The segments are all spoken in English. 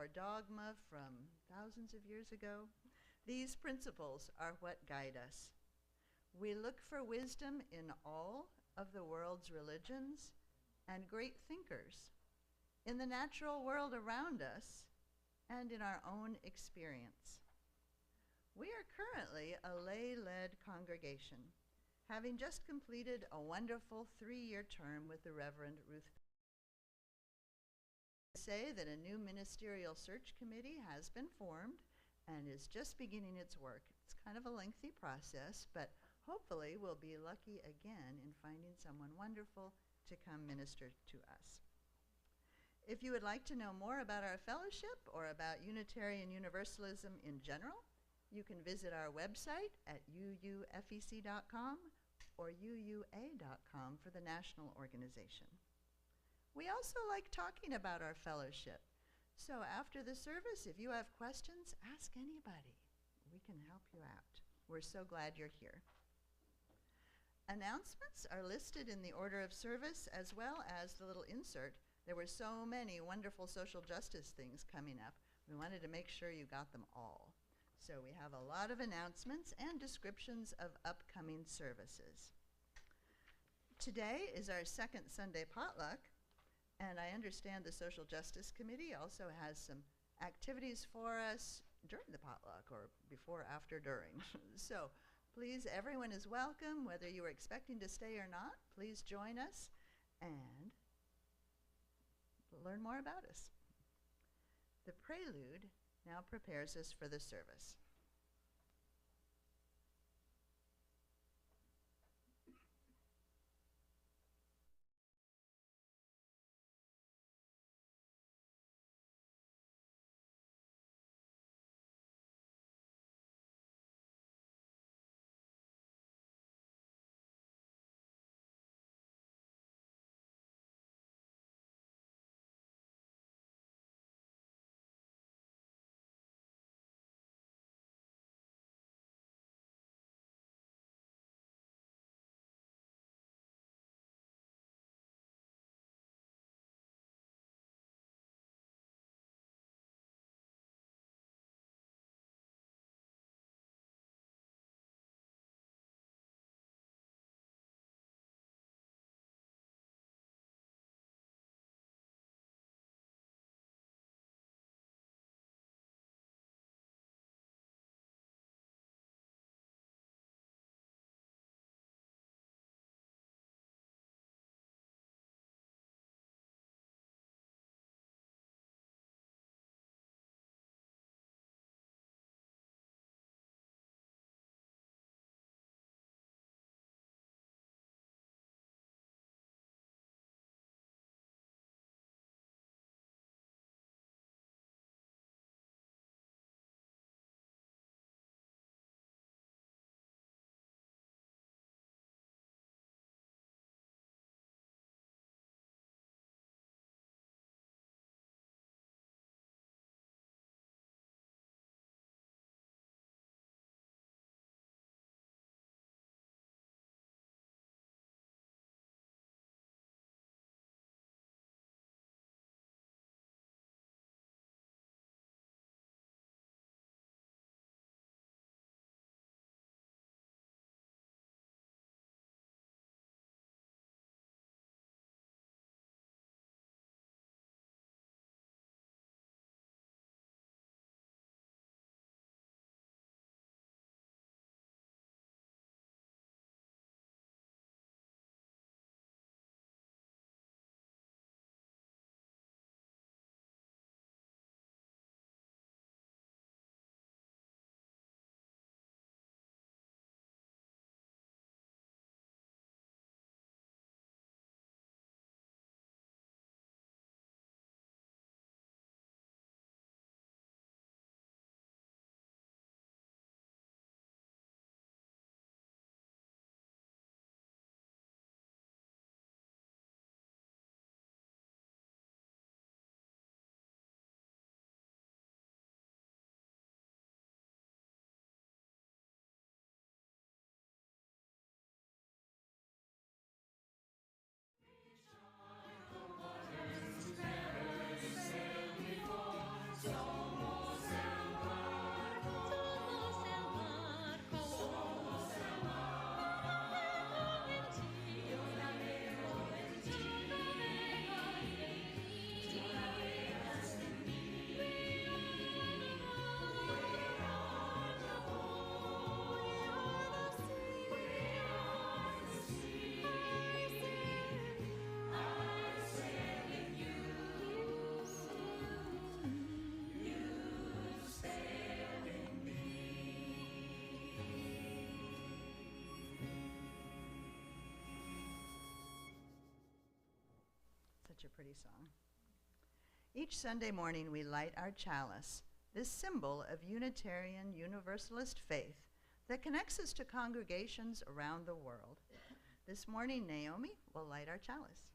or dogma from thousands of years ago. These principles are what guide us. We look for wisdom in all of the world's religions and great thinkers, in the natural world around us, and in our own experience. We are currently a lay-led congregation, having just completed a wonderful 3-year term with the Reverend Ruth. I say that a new ministerial search committee has been formed and is just beginning its work. It's kind of a lengthy process, but hopefully we'll be lucky again in finding someone wonderful to come minister to us. If you would like to know more about our fellowship or about Unitarian Universalism in general, you can visit our website at uufec.com or uua.com for the national organization. We also like talking about our fellowship. So after the service, if you have questions, ask anybody. We can help you out. We're so glad you're here. Announcements are listed in the order of service as well as the little insert. There were so many wonderful social justice things coming up. We wanted to make sure you got them all. So we have a lot of announcements and descriptions of upcoming services. Today is our second Sunday potluck, and I understand the Social Justice Committee also has some activities for us during the potluck, or before, after, during. So please, everyone is welcome, whether you are expecting to stay or not. Please join us and learn more about us. The prelude now prepares us for the service. such a pretty song. Each Sunday morning we light our chalice, this symbol of Unitarian Universalist faith that connects us to congregations around the world. This morning, Naomi will light our chalice.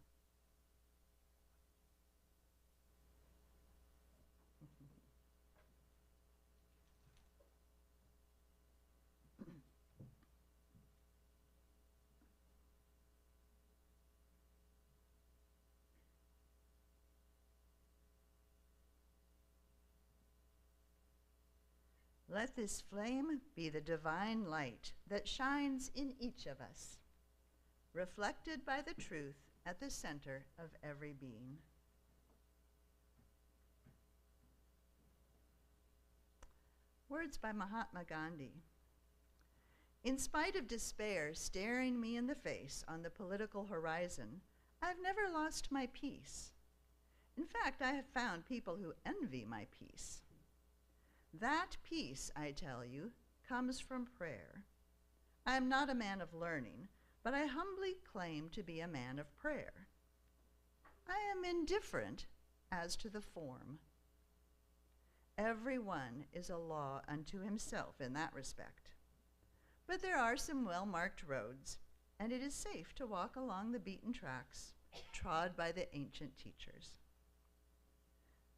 Let this flame be the divine light that shines in each of us, reflected by the truth at the center of every being. Words by Mahatma Gandhi. In spite of despair staring me in the face on the political horizon, I've never lost my peace. In fact, I have found people who envy my peace. That peace, I tell you, comes from prayer. I am not a man of learning, but I humbly claim to be a man of prayer. I am indifferent as to the form. Everyone is a law unto himself in that respect. But there are some well-marked roads, and it is safe to walk along the beaten tracks trod by the ancient teachers.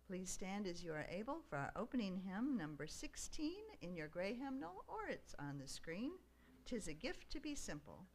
Please stand as you are able for our opening hymn, number 16, in your gray hymnal, or it's on the screen. 'Tis a gift to be simple.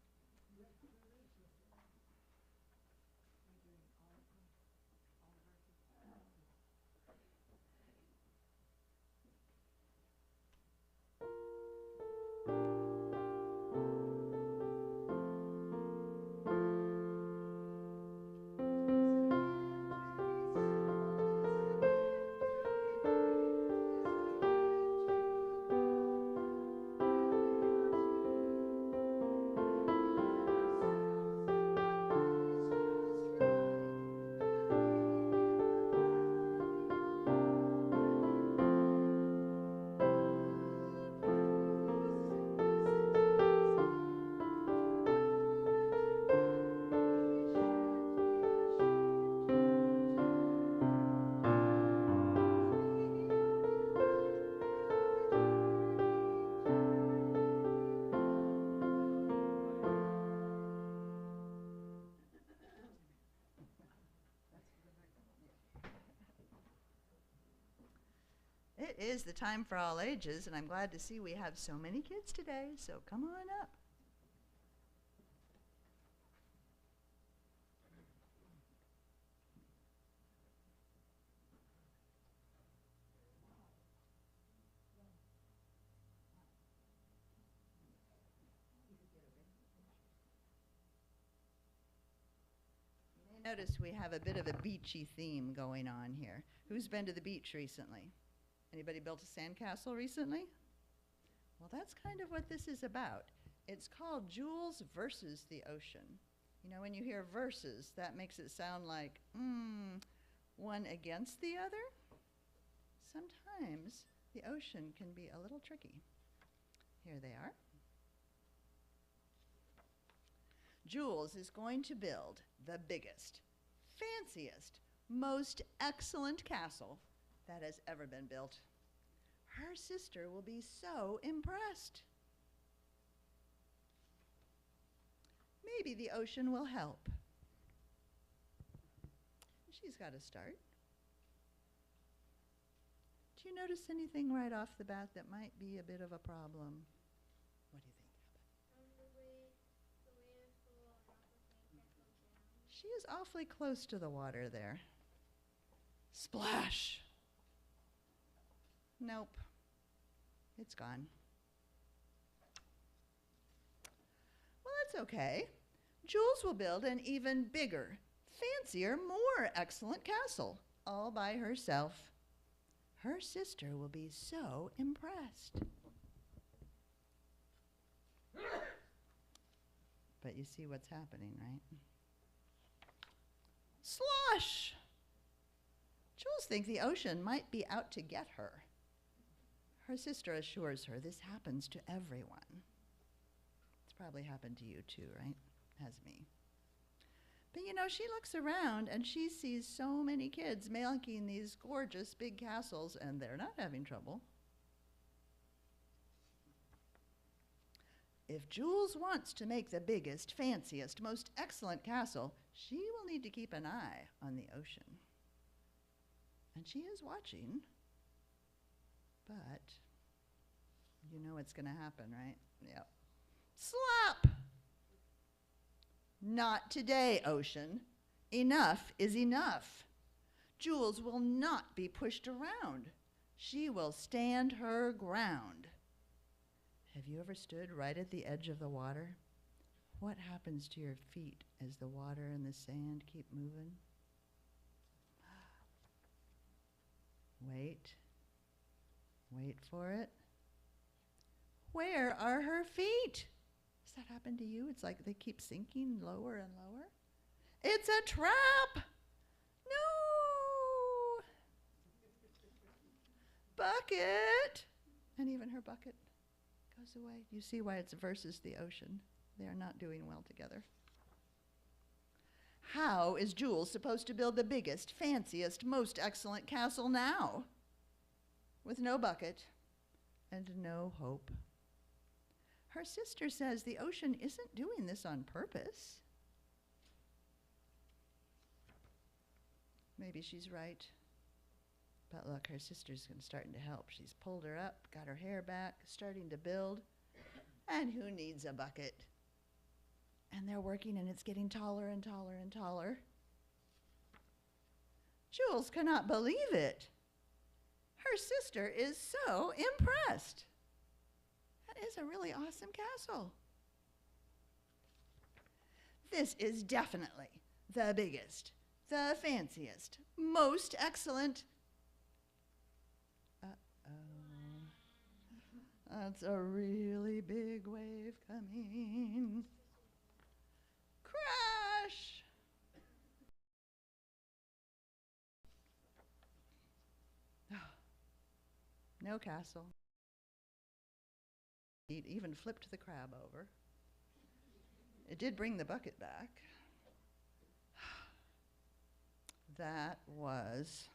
It is the time for all ages, and I'm glad to see we have so many kids today, so come on up. You may notice we have a bit of a beachy theme going on here. Who's been to the beach recently? Anybody built a sandcastle recently? Well, that's kind of what this is about. It's called Jules versus the Ocean. You know, when you hear versus, that makes it sound like, one against the other? Sometimes the ocean can be a little tricky. Here they are. Jules is going to build the biggest, fanciest, most excellent castle that has ever been built. Her sister will be so impressed. Maybe the ocean will help. She's got to start. Do you notice anything right off the bat that might be a bit of a problem? What do you think? The way it's full of rock and down. She is awfully close to the water there. Splash! Nope. It's gone. Well, that's okay. Jules will build an even bigger, fancier, more excellent castle, all by herself. Her sister will be so impressed. But you see what's happening, right? Slosh! Jules thinks the ocean might be out to get her. Her sister assures her this happens to everyone. It's probably happened to you too, right? Has me. But you know, she looks around and she sees so many kids making these gorgeous big castles, and they're not having trouble. If Jules wants to make the biggest, fanciest, most excellent castle, she will need to keep an eye on the ocean. And she is watching, but you know what's going to happen, right? Yep. Slap! Not today, ocean. Enough is enough. Jules will not be pushed around. She will stand her ground. Have you ever stood right at the edge of the water? What happens to your feet as the water and the sand keep moving? Wait. Wait for it. Where are her feet? Does that happen to you? It's like they keep sinking lower and lower. It's a trap! No! Bucket! And even her bucket goes away. You see why it's versus the ocean. They are not doing well together. How is Jules supposed to build the biggest, fanciest, most excellent castle now? With no bucket and no hope. Her sister says the ocean isn't doing this on purpose. Maybe she's right. But look, her sister's starting to help. She's pulled her up, got her hair back, starting to build. And who needs a bucket? And they're working, and it's getting taller and taller and taller. Jules cannot believe it. Her sister is so impressed. That is a really awesome castle. This is definitely the biggest, the fanciest, most excellent. That's a really big wave coming. Crash! No castle. He even flipped the crab over. It did bring the bucket back. That was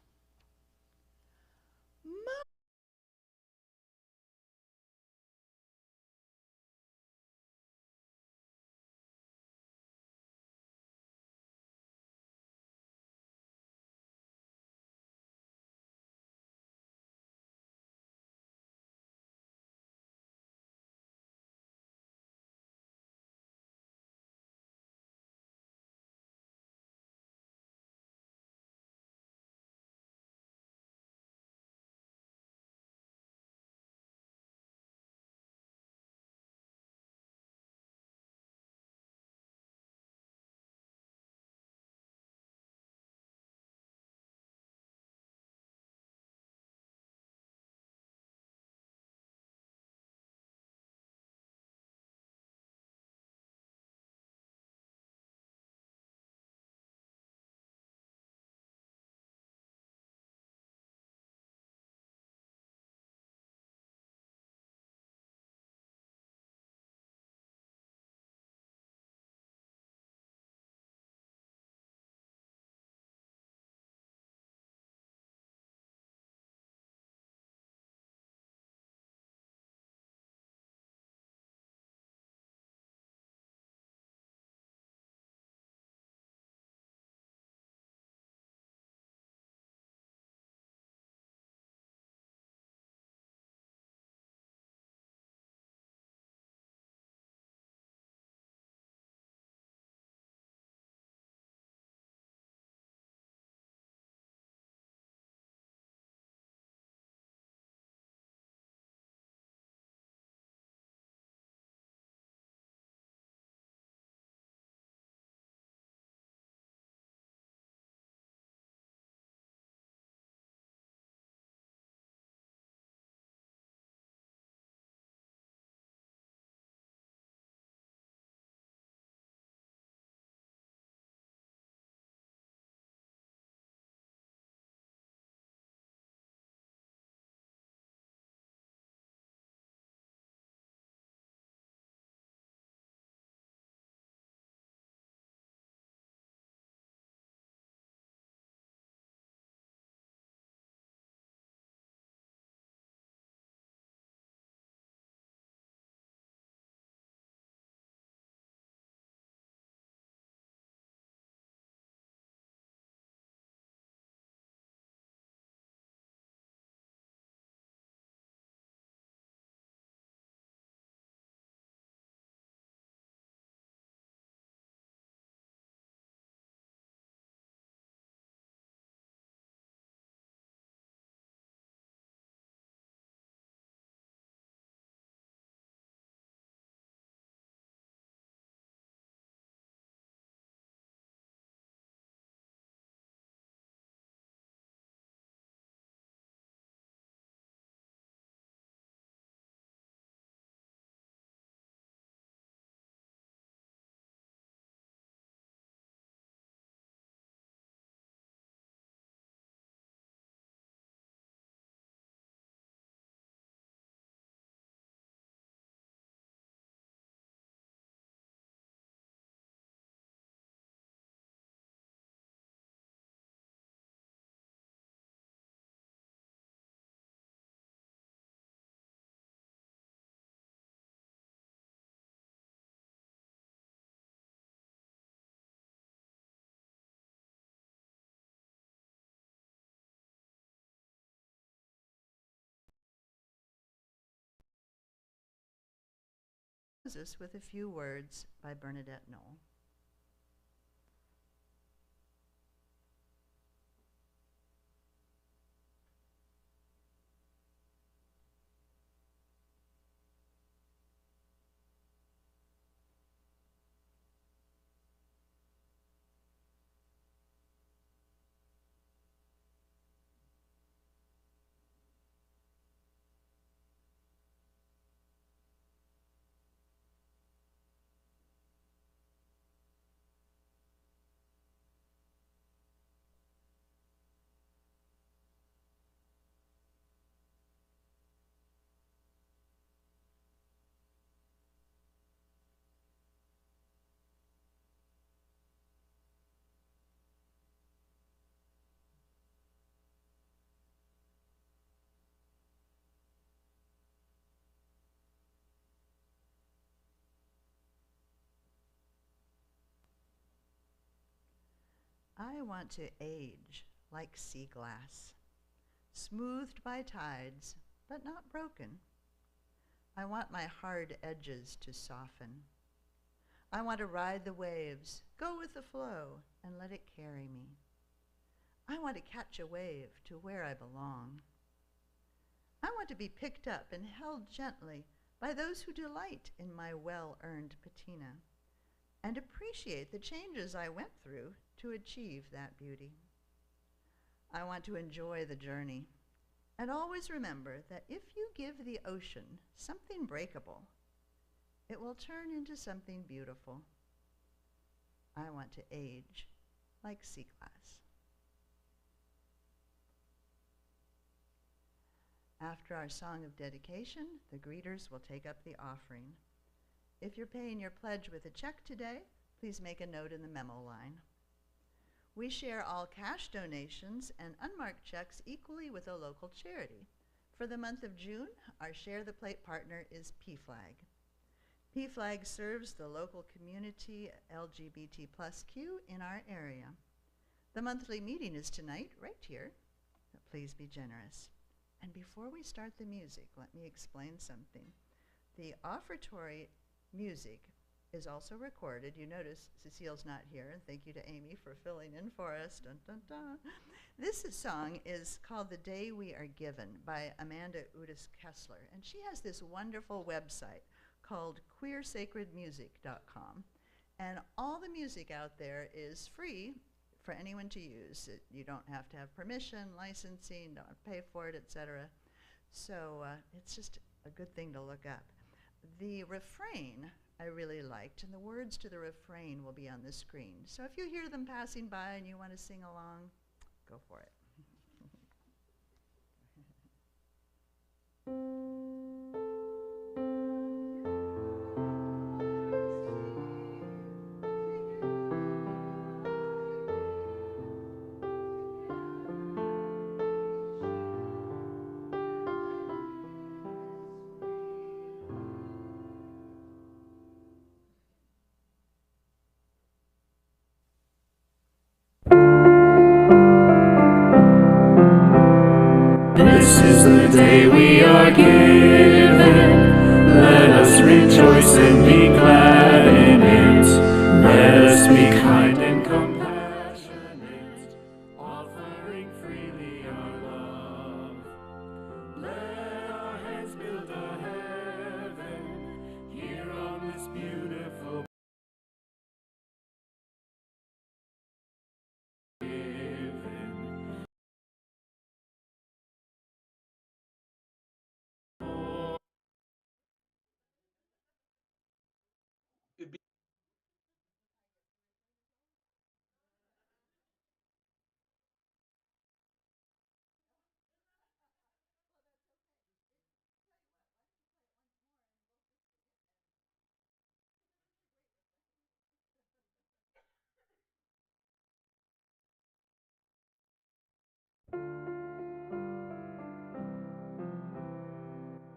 us with a few words by Bernadette Knoll. I want to age like sea glass, smoothed by tides, but not broken. I want my hard edges to soften. I want to ride the waves, go with the flow, and let it carry me. I want to catch a wave to where I belong. I want to be picked up and held gently by those who delight in my well-earned patina and appreciate the changes I went through to achieve that beauty. I want to enjoy the journey and always remember that if you give the ocean something breakable, it will turn into something beautiful. I want to age like sea glass. After our song of dedication, the greeters will take up the offering. If you're paying your pledge with a check today, please make a note in the memo line. We share all cash donations and unmarked checks equally with a local charity. For the month of June, our Share the Plate partner is PFLAG. PFLAG serves the local community LGBT+Q in our area. The monthly meeting is tonight, right here. Please be generous. And before we start the music, let me explain something. The offertory music is also recorded. You notice Cecile's not here, and thank you to Amy for filling in for us. Dun, dun, dun. This song is called The Day We Are Given by Amanda Udis Kessler, and she has this wonderful website called queersacredmusic.com, and all the music out there is free for anyone to use. You don't have to have permission, licensing, don't have to pay for it, etc. So it's just a good thing to look up. The refrain I really liked, and the words to the refrain will be on the screen. So if you hear them passing by and you want to sing along, go for it. This is the day we are given. Let us rejoice and be glad in it. Let us be kind and compassionate, offering freely our love. Let our hands build a heaven here on this beautiful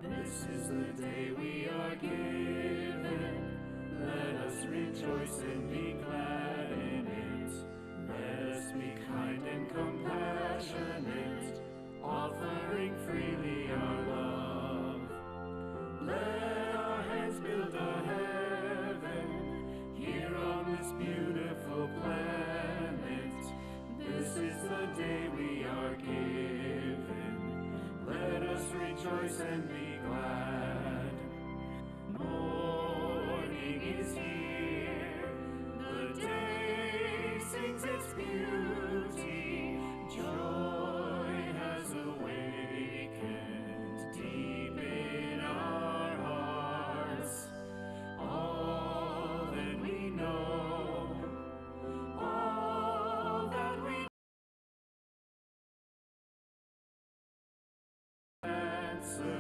This is the day we are given. Let us rejoice and be glad in it. Let us be kind and compassionate, offering freely our love. Let our hands build a heaven rejoice and be glad. Morning is here, the day sings its beauty, joy has awakened deep in our hearts. All that we know, all that we answer.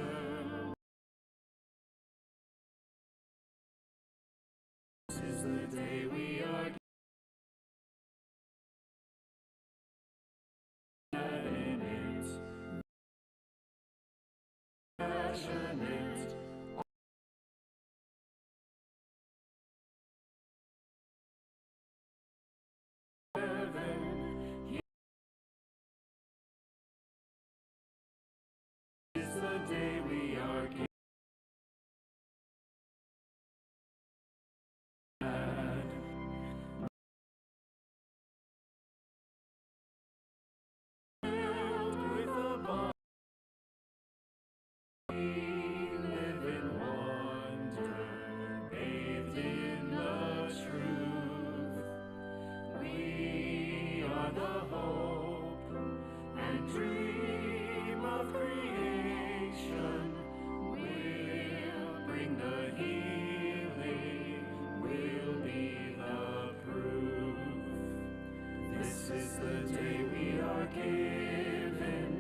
This is the day we are glad in it, passionate. Heaven is the day we are glad. Filled with a body, live in wonder, bathed in the truth. We are the hope and dream of creation. We'll bring the healing, we'll be the proof. This is the day we are given.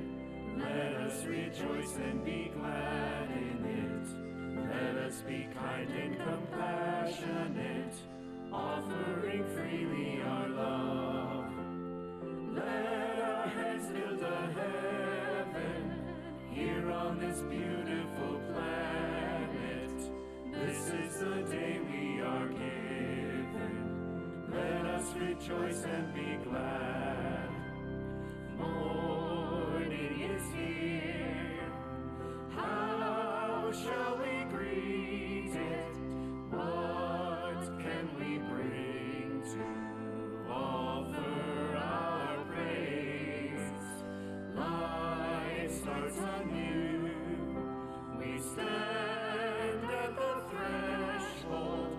Let us rejoice and be glad in it. Let us be kind and compassionate, offering freely our love. Let our hands build a heaven here on this beautiful planet. This is the day we are given. Let us rejoice and be glad. Morning is here. How shall we greet it? What can we bring to offer our praise? Life starts anew. We stand at the threshold.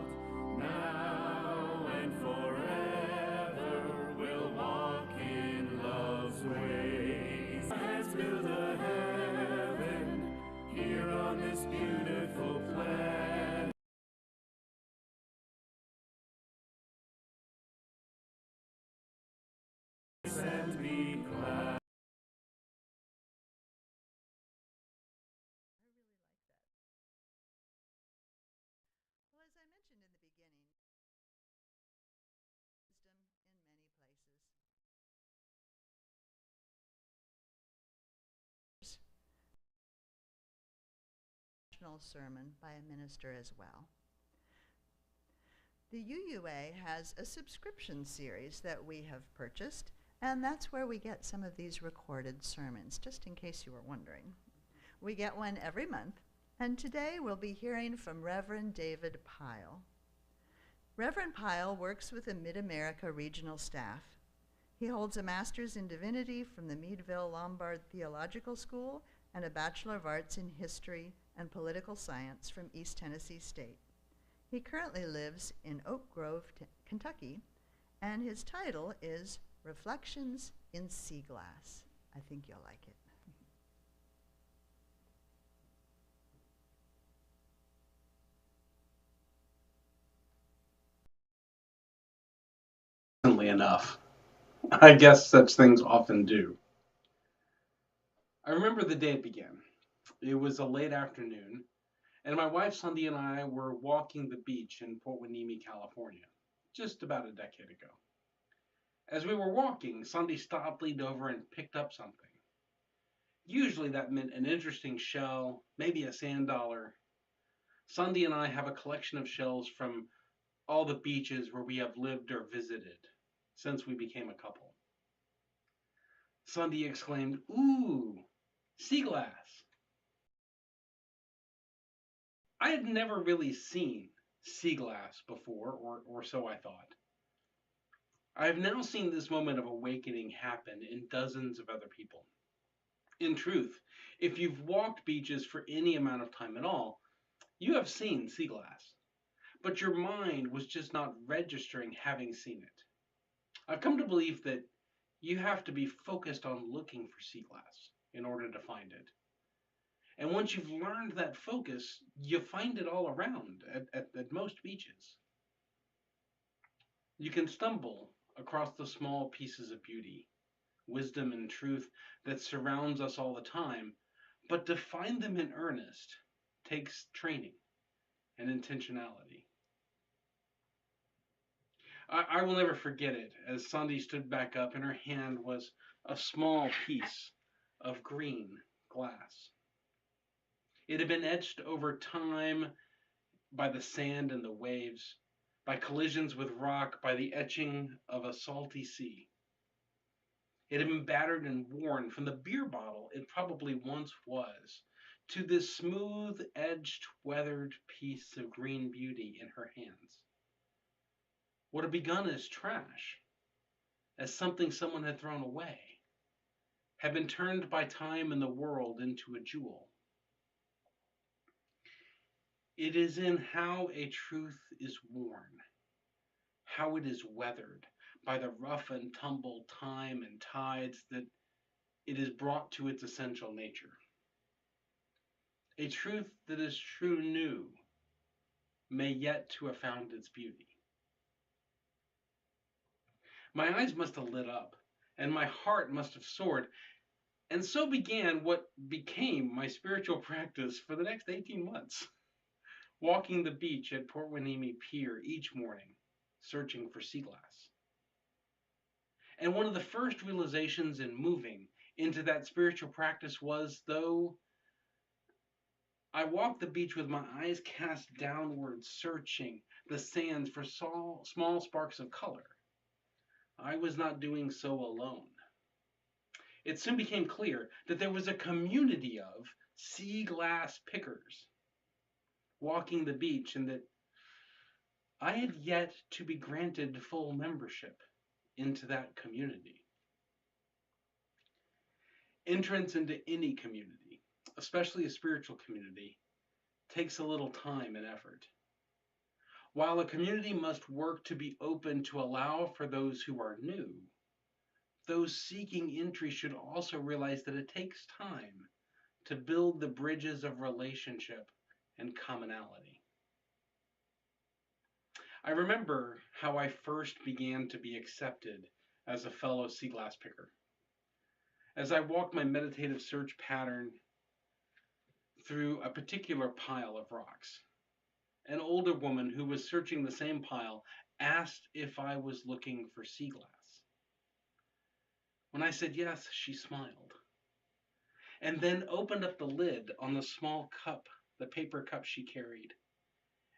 Now and forever we'll walk in love's ways. Let's build a heaven here on this beautiful planet. And be glad. Well, as I mentioned in the beginning, wisdom in many places. National sermon by a minister as well. The UUA has a subscription series that we have purchased, and that's where we get some of these recorded sermons, just in case you were wondering. We get one every month, and today we'll be hearing from Reverend David Pyle. Reverend Pyle works with the Mid-America Regional Staff. He holds a Master's in Divinity from the Meadville Lombard Theological School and a Bachelor of Arts in History and Political Science from East Tennessee State. He currently lives in Oak Grove, Kentucky, and his title is Reflections in Sea Glass. I think you'll like it. Enough. I guess such things often do. I remember the day it began. It was a late afternoon, and my wife Sunday and I were walking the beach in Port Hueneme, California, just about a decade ago. As we were walking, Sunday stopped, leaned over, and picked up something. Usually that meant an interesting shell, maybe a sand dollar. Sunday and I have a collection of shells from all the beaches where we have lived or visited since we became a couple. Sunday exclaimed, "Ooh, sea glass." I had never really seen sea glass before, or so I thought. I have now seen this moment of awakening happen in dozens of other people. In truth, if you've walked beaches for any amount of time at all, you have seen sea glass, but your mind was just not registering having seen it. I've come to believe that you have to be focused on looking for sea glass in order to find it. And once you've learned that focus, you find it all around at most beaches. You can stumble across the small pieces of beauty, wisdom, and truth that surrounds us all the time, but to find them in earnest takes training and intentionality. I will never forget it as Sandy stood back up and her hand was a small piece of green glass. It had been etched over time by the sand and the waves, by collisions with rock, by the etching of a salty sea. It had been battered and worn from the beer bottle it probably once was to this smooth edged, weathered piece of green beauty in her hands. What had begun as trash, as something someone had thrown away, had been turned by time and the world into a jewel. It is in how a truth is worn, how it is weathered by the rough and tumble time and tides that it is brought to its essential nature. A truth that is true new may yet to have found its beauty. My eyes must have lit up, and my heart must have soared, and so began what became my spiritual practice for the next 18 months, walking the beach at Port Hueneme Pier each morning, searching for sea glass. And one of the first realizations in moving into that spiritual practice was, though I walked the beach with my eyes cast downward, searching the sands for small sparks of color, I was not doing so alone. It soon became clear that there was a community of sea glass pickers walking the beach, and that I had yet to be granted full membership into that community. Entrance into any community, especially a spiritual community, takes a little time and effort. While a community must work to be open to allow for those who are new, those seeking entry should also realize that it takes time to build the bridges of relationship and commonality. I remember how I first began to be accepted as a fellow sea glass picker. As I walked my meditative search pattern through a particular pile of rocks, an older woman who was searching the same pile asked if I was looking for sea glass. When I said yes, she smiled, and then opened up the lid on the small cup, the paper cup she carried,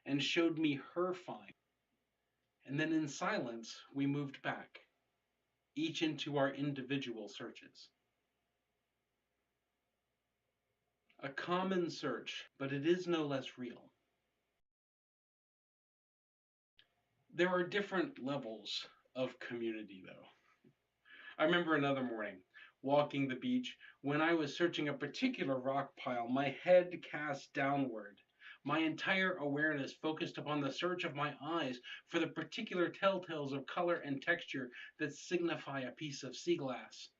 and showed me her find. And then in silence, we moved back, each into our individual searches. A common search, but it is no less real. There are different levels of community, though. I remember another morning, walking the beach, when I was searching a particular rock pile, my head cast downward, my entire awareness focused upon the search of my eyes for the particular telltales of color and texture that signify a piece of sea glass,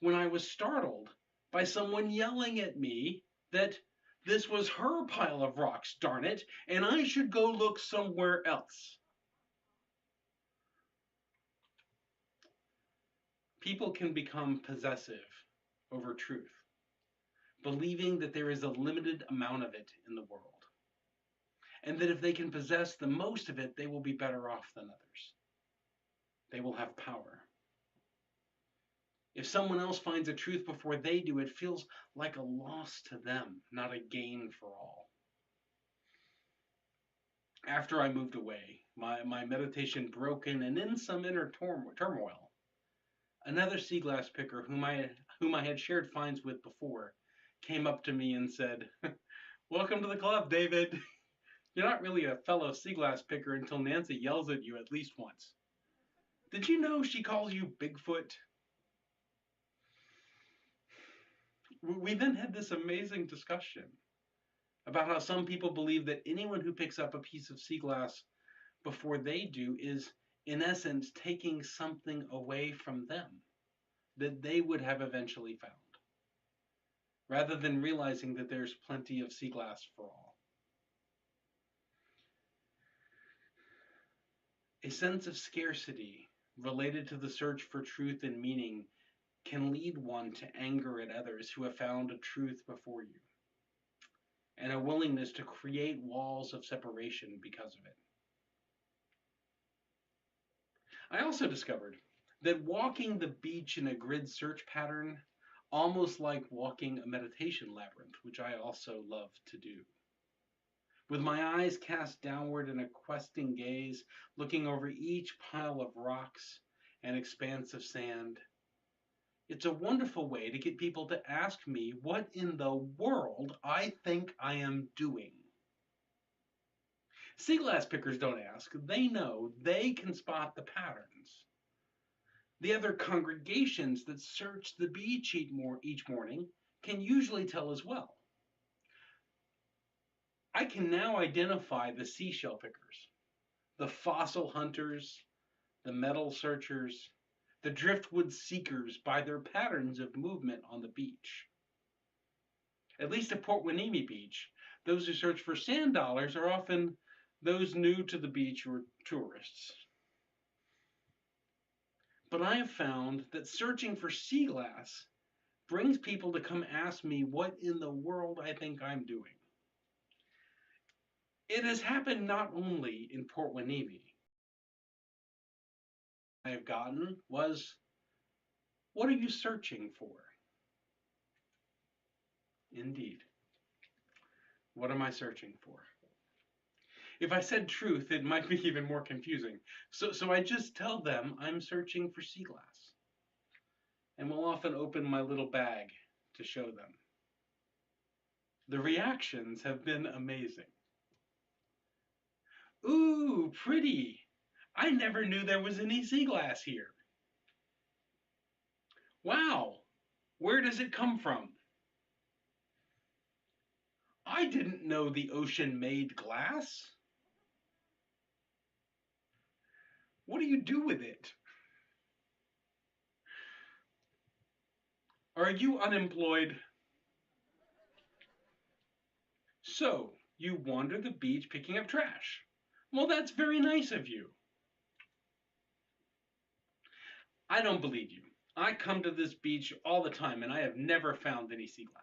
when I was startled by someone yelling at me that this was her pile of rocks, darn it, and I should go look somewhere else. People can become possessive over truth, believing that there is a limited amount of it in the world, and that if they can possess the most of it, they will be better off than others. They will have power. If someone else finds a truth before they do, it feels like a loss to them, not a gain for all. After I moved away, my meditation broken and in some inner turmoil, another sea glass picker whom I had shared finds with before came up to me and said, "Welcome to the club, David. You're not really a fellow sea glass picker until Nancy yells at you at least once. Did you know she calls you Bigfoot?" We then had this amazing discussion about how some people believe that anyone who picks up a piece of sea glass before they do is, in essence, taking something away from them that they would have eventually found, rather than realizing that there's plenty of sea glass for all. A sense of scarcity related to the search for truth and meaning can lead one to anger at others who have found a truth before you, and a willingness to create walls of separation because of it. I also discovered that walking the beach in a grid search pattern, almost like walking a meditation labyrinth, which I also love to do. With my eyes cast downward in a questing gaze, looking over each pile of rocks and expanse of sand, it's a wonderful way to get people to ask me what in the world I think I am doing. Sea glass pickers don't ask. They know they can spot the patterns. The other congregations that search the beach each morning can usually tell as well. I can now identify the seashell pickers, the fossil hunters, the metal searchers, the driftwood seekers by their patterns of movement on the beach. At least at Port Hueneme Beach, those who search for sand dollars are often those new to the beach or tourists. But I have found that searching for sea glass brings people to come ask me what in the world I think I'm doing. It has happened not only in Port Hueneme. I have gotten was, what are you searching for? Indeed. What am I searching for? If I said truth, it might be even more confusing. So I just tell them I'm searching for sea glass, and will often open my little bag to show them. The reactions have been amazing. Ooh, pretty. I never knew there was any sea glass here. Wow, where does it come from? I didn't know the ocean made glass. What do you do with it? Are you unemployed? So, you wander the beach picking up trash. Well, that's very nice of you. I don't believe you. I come to this beach all the time and I have never found any sea glass.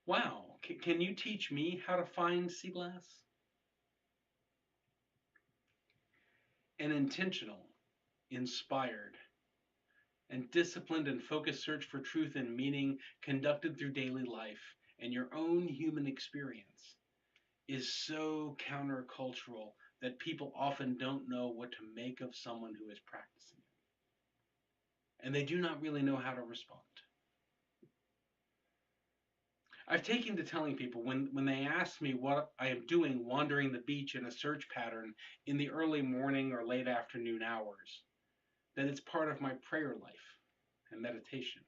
Wow, can you teach me how to find sea glass? An intentional, inspired, and disciplined and focused search for truth and meaning conducted through daily life and your own human experience is so countercultural that people often don't know what to make of someone who is practicing it. And they do not really know how to respond. I've taken to telling people when they ask me what I am doing wandering the beach in a search pattern in the early morning or late afternoon hours, that it's part of my prayer life and meditation.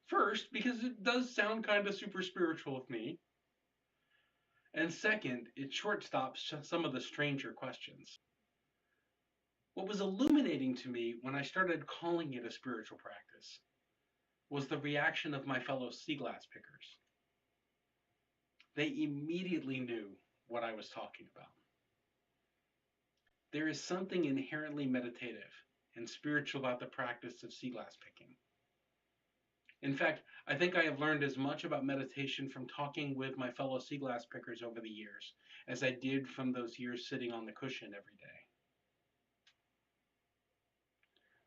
First, because it does sound kind of super spiritual of me. And second, it shortstops some of the stranger questions. What was illuminating to me when I started calling it a spiritual practice was the reaction of my fellow sea glass pickers. They immediately knew what I was talking about. There is something inherently meditative and spiritual about the practice of sea glass picking. In fact, I think I have learned as much about meditation from talking with my fellow sea glass pickers over the years as I did from those years sitting on the cushion every day.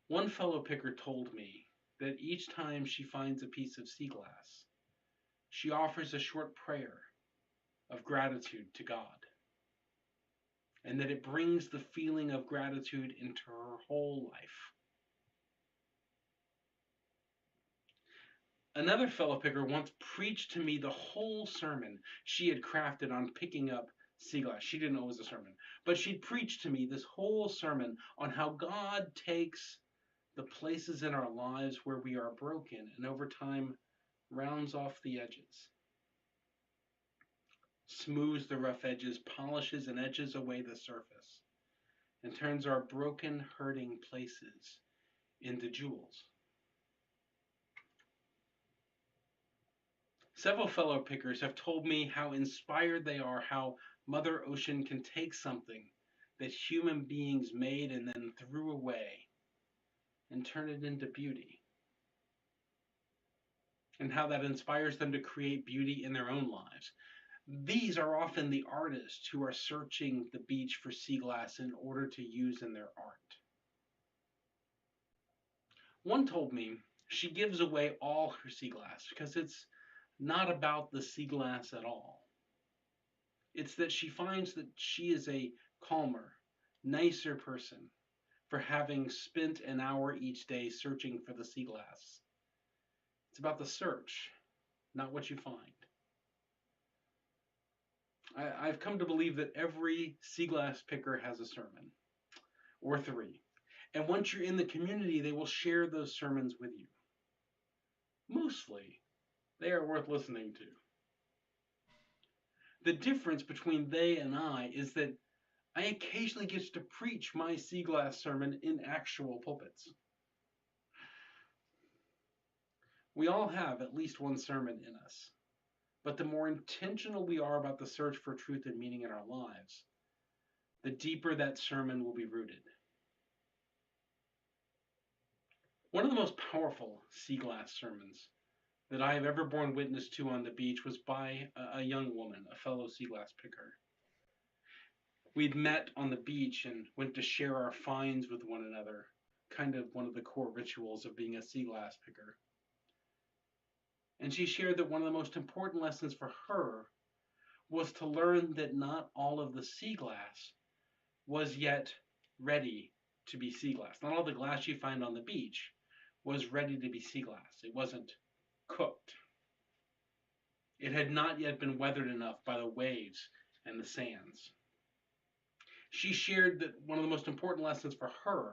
One fellow picker told me that each time she finds a piece of sea glass, she offers a short prayer of gratitude to God, and that it brings the feeling of gratitude into her whole life. Another fellow picker once preached to me the whole sermon she had crafted on picking up sea glass. She didn't know it was a sermon, but she preached to me this whole sermon on how God takes the places in our lives where we are broken, and over time rounds off the edges, smooths the rough edges, polishes and edges away the surface, and turns our broken, hurting places into jewels. Several fellow pickers have told me how inspired they are, how Mother Ocean can take something that human beings made and then threw away and turn it into beauty, and how that inspires them to create beauty in their own lives. These are often the artists who are searching the beach for sea glass in order to use in their art. One told me she gives away all her sea glass because it's not about the sea glass at all. It's that she finds that she is a calmer, nicer person for having spent an hour each day searching for the sea glass. It's about the search, not what you find. I've come to believe that every sea glass picker has a sermon, or three. And once you're in the community, they will share those sermons with you. Mostly, they are worth listening to. The difference between they and I is that I occasionally get to preach my sea glass sermon in actual pulpits. We all have at least one sermon in us, but the more intentional we are about the search for truth and meaning in our lives, the deeper that sermon will be rooted. One of the most powerful sea glass sermons that I have ever borne witness to on the beach was by a young woman, a fellow sea glass picker. We'd met on the beach and went to share our finds with one another, kind of one of the core rituals of being a sea glass picker. And she shared that one of the most important lessons for her was to learn that not all of the sea glass was yet ready to be sea glass. Not all the glass you find on the beach was ready to be sea glass. It wasn't cooked. It had not yet been weathered enough by the waves and the sands. She shared that one of the most important lessons for her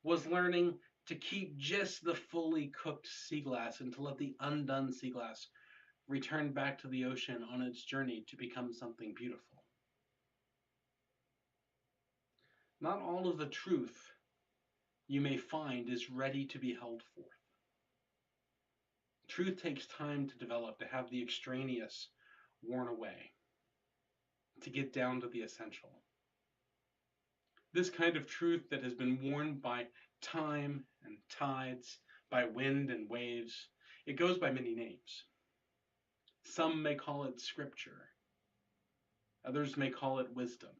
was learning to keep just the fully cooked sea glass and to let the undone sea glass return back to the ocean on its journey to become something beautiful. Not all of the truth you may find is ready to be held forth. Truth takes time to develop, to have the extraneous worn away, to get down to the essential. This kind of truth that has been worn by time and tides, by wind and waves, it goes by many names. Some may call it scripture. Others may call it wisdom.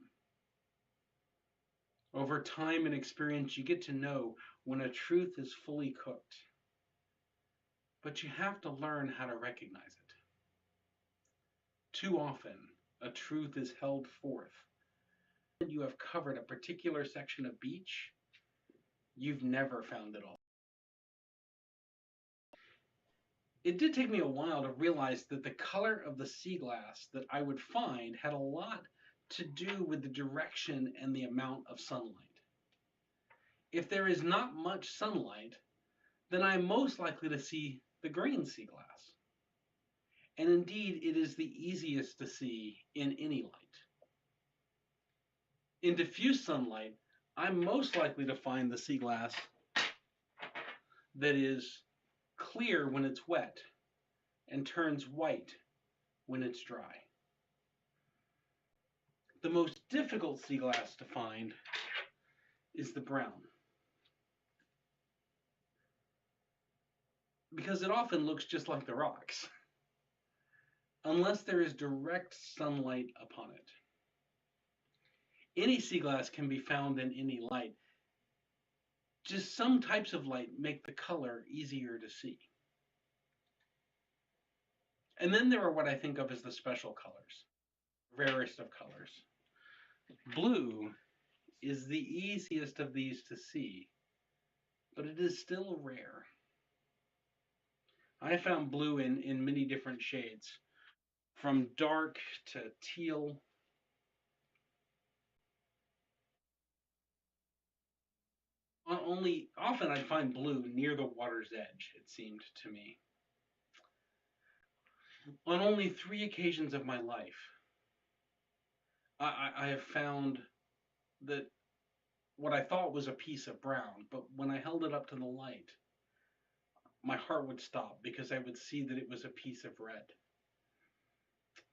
Over time and experience, you get to know when a truth is fully cooked. But you have to learn how to recognize it. Too often, a truth is held forth. When you have covered a particular section of beach, you've never found it all. It did take me a while to realize that the color of the sea glass that I would find had a lot to do with the direction and the amount of sunlight. If there is not much sunlight, then I'm most likely to see the green sea glass. And indeed, it is the easiest to see in any light. In diffuse sunlight, I'm most likely to find the sea glass that is clear when it's wet and turns white when it's dry. The most difficult sea glass to find is the brown, because it often looks just like the rocks, unless there is direct sunlight upon it. Any sea glass can be found in any light. Just some types of light make the color easier to see. And then there are what I think of as the special colors, rarest of colors. Blue is the easiest of these to see, but it is still rare. I found blue in many different shades, from dark to teal. Often I'd find blue near the water's edge, it seemed to me. On only 3 occasions of my life, I have found that what I thought was a piece of brown, but when I held it up to the light, my heart would stop because I would see that it was a piece of red.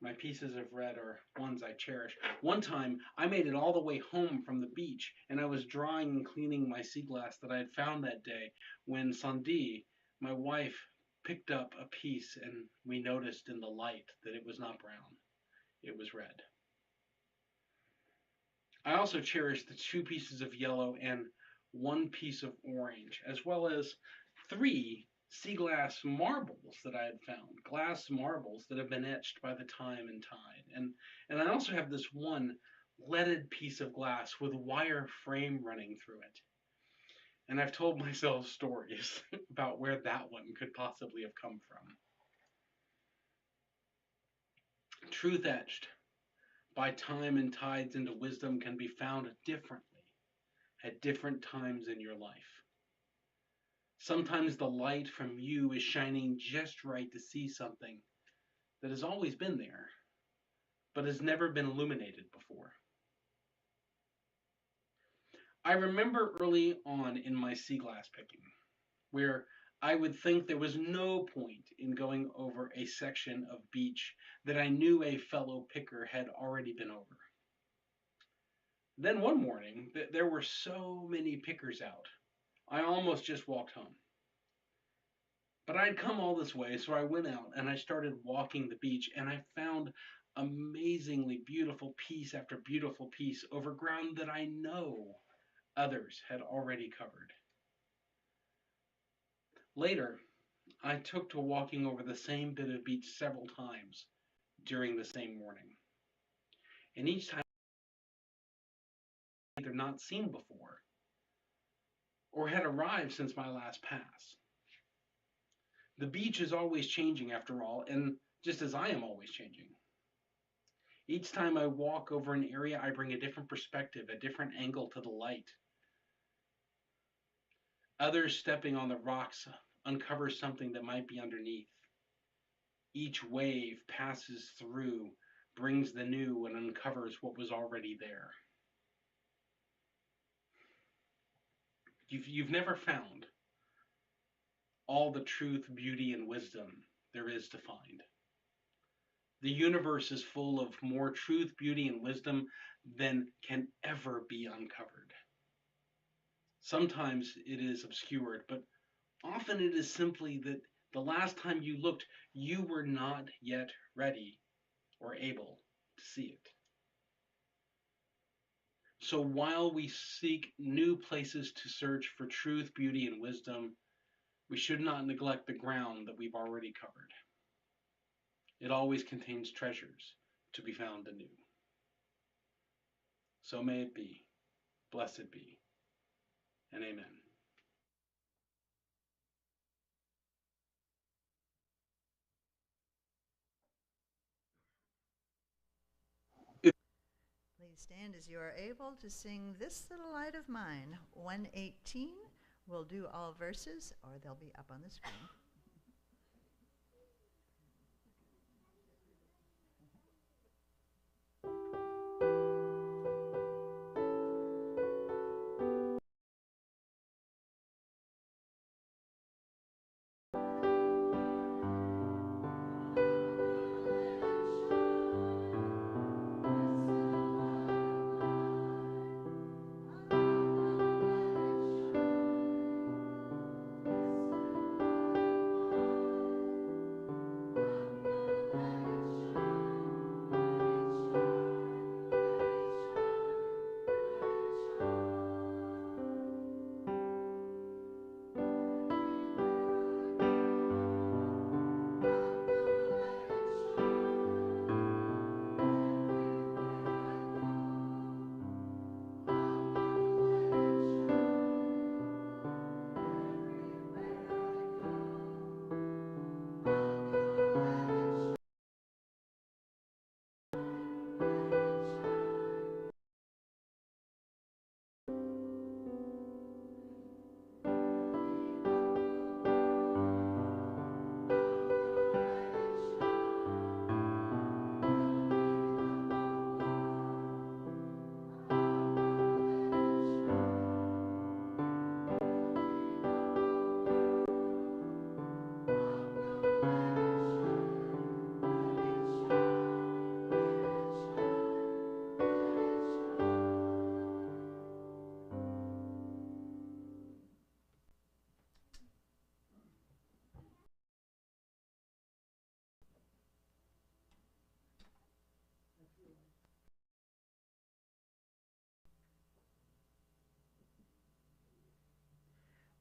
My pieces of red are ones I cherish. One time, I made it all the way home from the beach, and I was drying and cleaning my sea glass that I had found that day when Sandy, my wife, picked up a piece, and we noticed in the light that it was not brown, it was red. I also cherish the 2 pieces of yellow and 1 piece of orange, as well as 3 sea glass marbles that I had found, glass marbles that have been etched by the time and tide. And I also have this one leaded piece of glass with wire frame running through it. And I've told myself stories about where that one could possibly have come from. Truth etched by time and tides into wisdom can be found differently at different times in your life. Sometimes the light from you is shining just right to see something that has always been there, but has never been illuminated before. I remember early on in my sea glass picking, where I would think there was no point in going over a section of beach that I knew a fellow picker had already been over. Then one morning, there were so many pickers out, I almost just walked home. But I'd come all this way, so I went out and I started walking the beach, and I found amazingly beautiful piece after beautiful piece over ground that I know others had already covered. Later, I took to walking over the same bit of beach several times during the same morning. And each time I'd either not seen before or had arrived since my last pass. The beach is always changing after all, and just as I am always changing. Each time I walk over an area, I bring a different perspective, a different angle to the light. Others stepping on the rocks uncover something that might be underneath. Each wave passes through, brings the new, and uncovers what was already there. You've never found all the truth, beauty, and wisdom there is to find. The universe is full of more truth, beauty, and wisdom than can ever be uncovered. Sometimes it is obscured, but often it is simply that the last time you looked, you were not yet ready or able to see it. So while we seek new places to search for truth, beauty, and wisdom, we should not neglect the ground that we've already covered. It always contains treasures to be found anew. So may it be, blessed be, and amen. Please stand as you are able to sing This Little Light of Mine, 118. We'll do all verses, or they'll be up on the screen.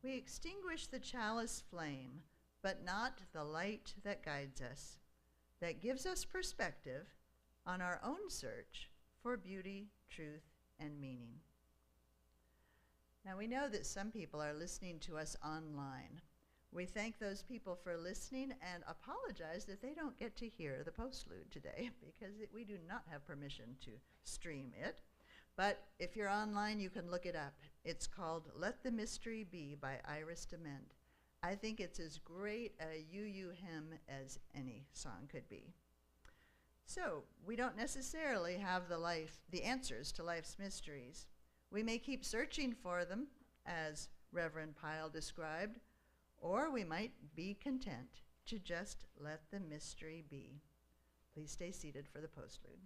We extinguish the chalice flame, but not the light that guides us, that gives us perspective on our own search for beauty, truth, and meaning. Now we know that some people are listening to us online. We thank those people for listening and apologize that they don't get to hear the postlude today because we do not have permission to stream it. But if you're online, you can look it up. It's called Let the Mystery Be by Iris DeMent. I think it's as great a UU hymn as any song could be. So we don't necessarily have the answers to life's mysteries. We may keep searching for them, as Reverend Pyle described, or we might be content to just let the mystery be. Please stay seated for the postlude.